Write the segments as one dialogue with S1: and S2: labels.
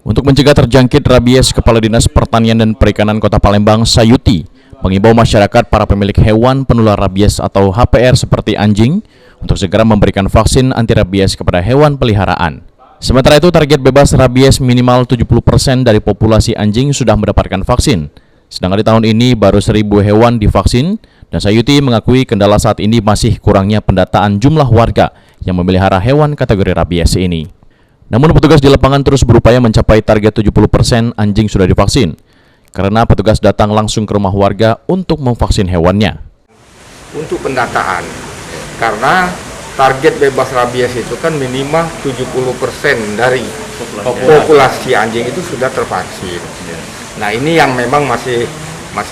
S1: Untuk mencegah terjangkit rabies, Kepala Dinas Pertanian dan Perikanan Kota Palembang, Sayuti, mengimbau masyarakat para pemilik hewan penular rabies atau HPR seperti anjing untuk segera memberikan vaksin anti rabies kepada hewan peliharaan. Sementara itu, target bebas rabies minimal 70% dari populasi anjing sudah mendapatkan vaksin. Sedangkan di tahun ini baru 1.000 hewan divaksin, dan Sayuti mengakui kendala saat ini masih kurangnya pendataan jumlah warga yang memelihara hewan kategori rabies ini. Namun petugas di lapangan terus berupaya mencapai target 70% anjing sudah divaksin, karena petugas datang langsung ke rumah warga untuk memvaksin hewannya.
S2: Untuk pendataan, karena target bebas rabies itu kan minimal 70% dari populasi anjing itu sudah tervaksin. Nah, ini yang memang masih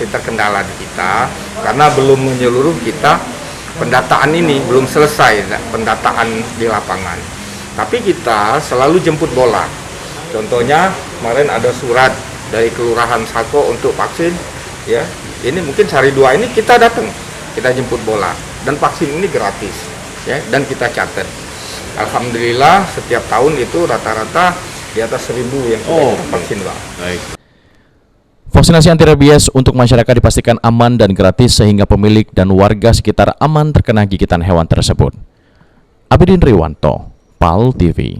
S2: terkendala di kita, karena belum menyeluruh kita pendataan ini, belum selesai pendataan di lapangan. Tapi kita selalu jemput bola. Contohnya kemarin ada surat dari Kelurahan Sako untuk vaksin, ya. Ini mungkin hari 2 ini kita datang, kita jemput bola, dan vaksin ini gratis, ya. Dan kita catat. Alhamdulillah setiap tahun itu rata-rata di atas 1.000 yang sudah vaksin, Pak.
S1: Baik. Vaksinasi anti rabies untuk masyarakat dipastikan aman dan gratis sehingga pemilik dan warga sekitar aman terkena gigitan hewan tersebut. Abidin Riwanto, PAL TV.